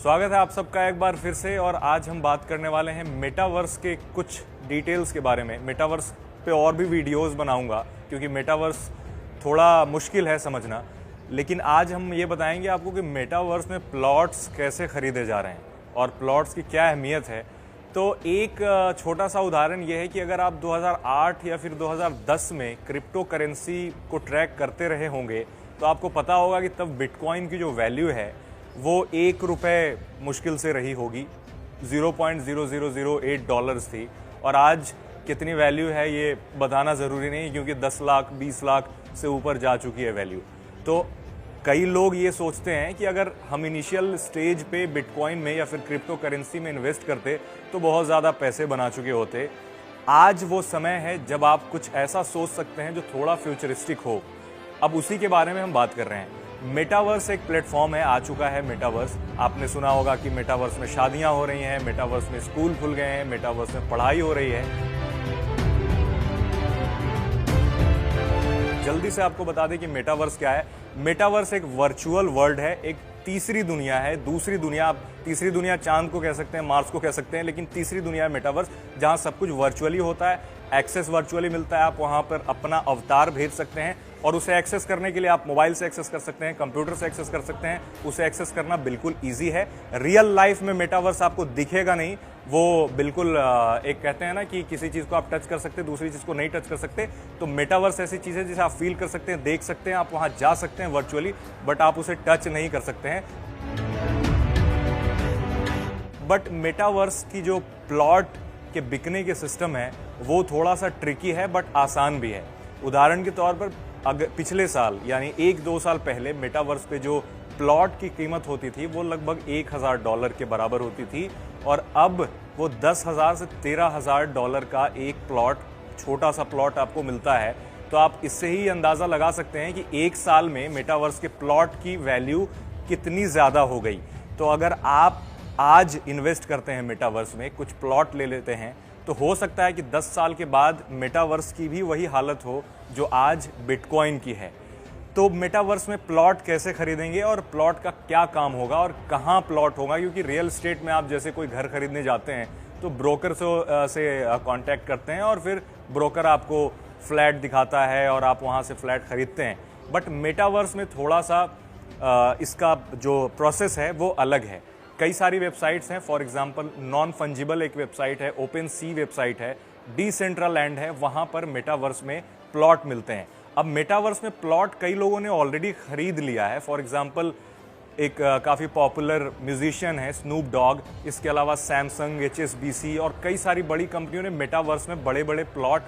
स्वागत है आप सबका एक बार फिर से। और आज हम बात करने वाले हैं मेटावर्स के कुछ डिटेल्स के बारे में। मेटावर्स पे और भी वीडियोस बनाऊंगा क्योंकि मेटावर्स थोड़ा मुश्किल है समझना, लेकिन आज हम ये बताएंगे आपको कि मेटावर्स में प्लॉट्स कैसे खरीदे जा रहे हैं और प्लॉट्स की क्या अहमियत है। तो एक छोटा सा उदाहरण ये है कि अगर आप 2008 या फिर 2010 में क्रिप्टो करेंसी को ट्रैक करते रहे होंगे तो आपको पता होगा कि तब बिटकॉइन की जो वैल्यू है वो $1 मुश्किल से रही होगी, $0.0008 थी। और आज कितनी वैल्यू है ये बताना ज़रूरी नहीं क्योंकि 10 लाख 20 लाख से ऊपर जा चुकी है वैल्यू। तो कई लोग ये सोचते हैं कि अगर हम इनिशियल स्टेज पे बिटकॉइन में या फिर क्रिप्टो करेंसी में इन्वेस्ट करते तो बहुत ज़्यादा पैसे बना चुके होते। आज वो समय है जब आप कुछ ऐसा सोच सकते हैं जो थोड़ा फ्यूचरिस्टिक हो। अब उसी के बारे में हम बात कर रहे हैं। मेटावर्स एक प्लेटफॉर्म है, आ चुका है मेटावर्स। आपने सुना होगा कि मेटावर्स में शादियां हो रही हैं, मेटावर्स में स्कूल खुल गए हैं, मेटावर्स में पढ़ाई हो रही है। जल्दी से आपको बता दें कि मेटावर्स क्या है। मेटावर्स एक वर्चुअल वर्ल्ड है, एक तीसरी दुनिया है, दूसरी दुनिया। आप तीसरी दुनिया चांद को कह सकते हैं, मार्स को कह सकते हैं, लेकिन तीसरी दुनिया है मेटावर्स, जहां सब कुछ वर्चुअली होता है, एक्सेस वर्चुअली मिलता है। आप वहां पर अपना अवतार भेज सकते हैं और उसे एक्सेस करने के लिए आप मोबाइल से एक्सेस कर सकते हैं, कंप्यूटर से एक्सेस कर सकते हैं। उसे एक्सेस करना बिल्कुल ईजी है। रियल लाइफ में मेटावर्स आपको दिखेगा नहीं, वो बिल्कुल एक कहते हैं ना कि किसी चीज़ को आप टच कर सकते हैं, दूसरी चीज़ को नहीं टच कर सकते। तो मेटावर्स ऐसी चीज़ है जिसे आप फील कर सकते हैं, देख सकते हैं, आप वहां जा सकते हैं वर्चुअली, बट आप उसे टच नहीं कर सकते हैं। बट मेटावर्स की जो प्लॉट के बिकने के सिस्टम है वो थोड़ा सा ट्रिकी है बट आसान भी है। उदाहरण के तौर पर अगर पिछले साल यानी 1-2 साल पहले मेटावर्स पे जो प्लॉट की कीमत होती थी वो लगभग $1000 के बराबर होती थी और अब वो $10,000 से $13,000 का एक प्लॉट, छोटा सा प्लॉट आपको मिलता है। तो आप इससे ही अंदाज़ा लगा सकते हैं कि एक साल में मेटावर्स के प्लॉट की वैल्यू कितनी ज़्यादा हो गई। तो अगर आप आज इन्वेस्ट करते हैं मेटावर्स में, कुछ प्लॉट ले लेते हैं, तो हो सकता है कि 10 साल के बाद मेटावर्स की भी वही हालत हो जो आज बिटकॉइन की है। तो मेटावर्स में प्लॉट कैसे खरीदेंगे और प्लॉट का क्या काम होगा और कहाँ प्लॉट होगा, क्योंकि रियल एस्टेट में आप जैसे कोई घर खरीदने जाते हैं तो ब्रोकर से कांटेक्ट करते हैं और फिर ब्रोकर आपको फ्लैट दिखाता है और आप वहाँ से फ्लैट खरीदते हैं। बट मेटावर्स में थोड़ा सा इसका जो प्रोसेस है वो अलग है। कई सारी वेबसाइट्स हैं, फॉर एग्जांपल नॉन फंजिबल एक वेबसाइट है, ओपन सी वेबसाइट है, डिसेंट्रलैंड है, वहां पर मेटावर्स में प्लॉट मिलते हैं। अब मेटावर्स में प्लॉट कई लोगों ने ऑलरेडी खरीद लिया है। फॉर एग्जांपल एक काफ़ी पॉपुलर म्यूजिशियन है स्नूप डॉग, इसके अलावा सैमसंग, HSBC और कई सारी बड़ी कंपनियों ने मेटावर्स में बड़े बड़े प्लॉट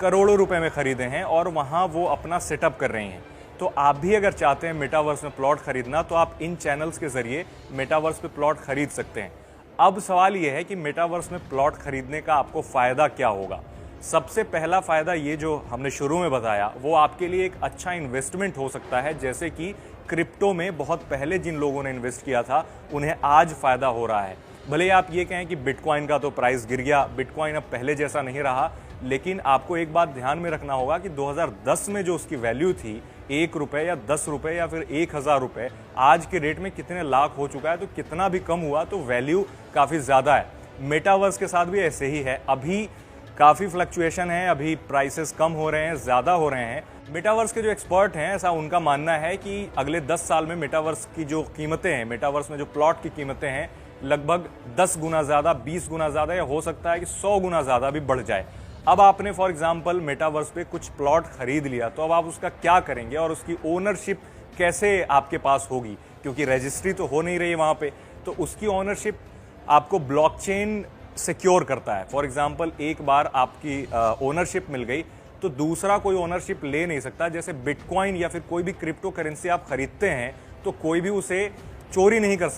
करोड़ों रुपए में खरीदे हैं और वहाँ वो अपना सेटअप कर रही हैं। तो आप भी अगर चाहते हैं मेटावर्स में प्लॉट खरीदना तो आप इन चैनल्स के जरिए मेटावर्स पे प्लॉट खरीद सकते हैं। अब सवाल यह है कि मेटावर्स में प्लॉट खरीदने का आपको फ़ायदा क्या होगा। सबसे पहला फ़ायदा ये जो हमने शुरू में बताया वो आपके लिए एक अच्छा इन्वेस्टमेंट हो सकता है। जैसे कि क्रिप्टो में बहुत पहले जिन लोगों ने इन्वेस्ट किया था उन्हें आज फ़ायदा हो रहा है। भले आप ये कहें कि बिटकॉइन का तो प्राइस गिर गया, बिटकॉइन अब पहले जैसा नहीं रहा, लेकिन आपको एक बात ध्यान में रखना होगा कि 2010 में जो उसकी वैल्यू थी ₹1 या ₹10 या फिर ₹1000, आज के रेट में कितने लाख हो चुका है। तो कितना भी कम हुआ तो वैल्यू काफ़ी ज़्यादा है। मेटावर्स के साथ भी ऐसे ही है, अभी काफ़ी फ्लक्चुएशन है, अभी प्राइसेस कम हो रहे हैं, ज़्यादा हो रहे हैं। मेटावर्स के जो एक्सपर्ट हैं ऐसा उनका मानना है कि अगले 10 साल में मेटावर्स की जो कीमतें हैं, मेटावर्स में जो प्लॉट की कीमतें हैं, लगभग 10 गुना ज़्यादा, 20 गुना ज़्यादा, या हो सकता है कि 100 गुना ज़्यादा भी बढ़ जाए। अब आपने फॉर एग्जांपल मेटावर्स पे कुछ प्लॉट खरीद लिया तो अब आप उसका क्या करेंगे और उसकी ओनरशिप कैसे आपके पास होगी, क्योंकि रजिस्ट्री तो हो नहीं रही वहाँ पे। तो उसकी ओनरशिप आपको ब्लॉकचेन सिक्योर करता है। फॉर एग्जांपल एक बार आपकी ओनरशिप मिल गई तो दूसरा कोई ओनरशिप ले नहीं सकता। जैसे बिटकॉइन या फिर कोई भी क्रिप्टो करेंसी आप खरीदते हैं तो कोई भी उसे चोरी नहीं कर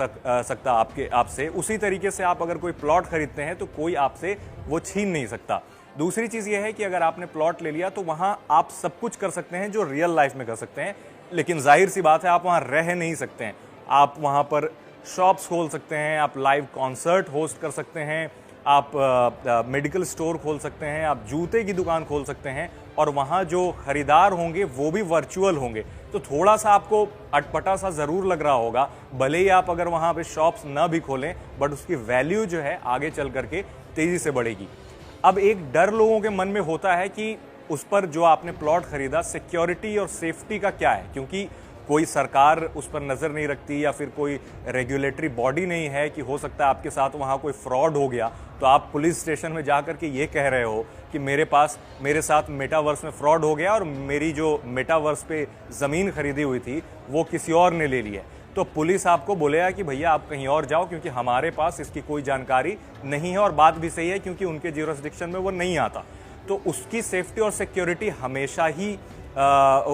सकता आपसे। उसी तरीके से आप अगर कोई प्लॉट खरीदते हैं तो कोई आपसे वो छीन नहीं सकता। दूसरी चीज़ ये है कि अगर आपने प्लॉट ले लिया तो वहाँ आप सब कुछ कर सकते हैं जो रियल लाइफ में कर सकते हैं, लेकिन जाहिर सी बात है आप वहाँ रह नहीं सकते हैं। आप वहाँ पर शॉप्स खोल सकते हैं, आप लाइव कॉन्सर्ट होस्ट कर सकते हैं, आप मेडिकल स्टोर खोल सकते हैं, आप जूते की दुकान खोल सकते हैं, और वहाँ जो खरीदार होंगे वो भी वर्चुअल होंगे। तो थोड़ा सा आपको अटपटा सा ज़रूर लग रहा होगा, भले ही आप अगर वहाँ पे शॉप्स ना भी खोलें, बट उसकी वैल्यू जो है आगे चल करके तेज़ी से बढ़ेगी। अब एक डर लोगों के मन में होता है कि उस पर जो आपने प्लॉट खरीदा, सिक्योरिटी और सेफ्टी का क्या है, क्योंकि कोई सरकार उस पर नज़र नहीं रखती या फिर कोई रेगुलेटरी बॉडी नहीं है कि हो सकता है आपके साथ वहाँ कोई फ्रॉड हो गया, तो आप पुलिस स्टेशन में जा कर के ये कह रहे हो कि मेरे साथ मेटावर्स में फ्रॉड हो गया और मेरी जो मेटावर्स पे ज़मीन खरीदी हुई थी वो किसी और ने ले ली है। तो पुलिस आपको बोलेगा कि भैया आप कहीं और जाओ, क्योंकि हमारे पास इसकी कोई जानकारी नहीं है, और बात भी सही है क्योंकि उनके ज्यूरिसडिक्शन में वो नहीं आता। तो उसकी सेफ्टी और सिक्योरिटी हमेशा ही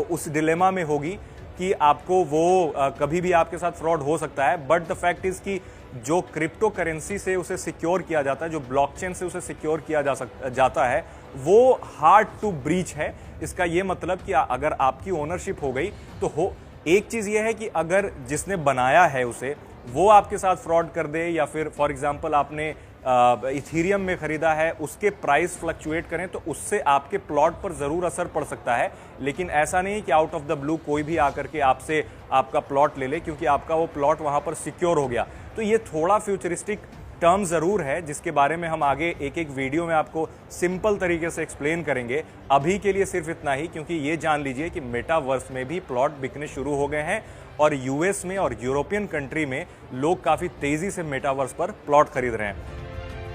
उस डिलेमा में होगी कि आपको वो कभी भी आपके साथ फ्रॉड हो सकता है। बट द फैक्ट इज कि जो क्रिप्टो करेंसी से उसे सिक्योर किया जाता है, जो ब्लॉकचेन से उसे सिक्योर किया जाता है, वो हार्ड टू ब्रीच है। इसका ये मतलब कि अगर आपकी ओनरशिप हो गई तो एक चीज ये है कि अगर जिसने बनाया है उसे वो आपके साथ फ्रॉड कर दे, या फिर फॉर एग्जांपल आपने इथीरियम में खरीदा है, उसके प्राइस फ्लक्चुएट करें तो उससे आपके प्लॉट पर जरूर असर पड़ सकता है। लेकिन ऐसा नहीं कि आउट ऑफ द ब्लू कोई भी आकर के आपसे आपका प्लॉट ले ले, क्योंकि आपका वो प्लॉट वहां पर सिक्योर हो गया। तो ये थोड़ा फ्यूचरिस्टिक टर्म ज़रूर है, जिसके बारे में हम आगे एक एक वीडियो में आपको सिंपल तरीके से एक्सप्लेन करेंगे। अभी के लिए सिर्फ इतना ही, क्योंकि ये जान लीजिए कि मेटावर्स में भी प्लॉट बिकने शुरू हो गए हैं, और यूएस में और यूरोपियन कंट्री में लोग काफ़ी तेज़ी से मेटावर्स पर प्लॉट खरीद रहे हैं।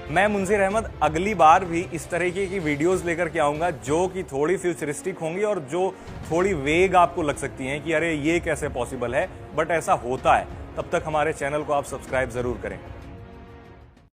मैं मुंजीर अहमद अगली बार भी इस तरीके की वीडियोस लेकर के आऊँगा जो कि थोड़ी फ्यूचरिस्टिक होंगी और जो थोड़ी वेग आपको लग सकती हैं कि अरे ये कैसे पॉसिबल है, बट ऐसा होता है। तब तक हमारे चैनल को आप सब्सक्राइब ज़रूर करें।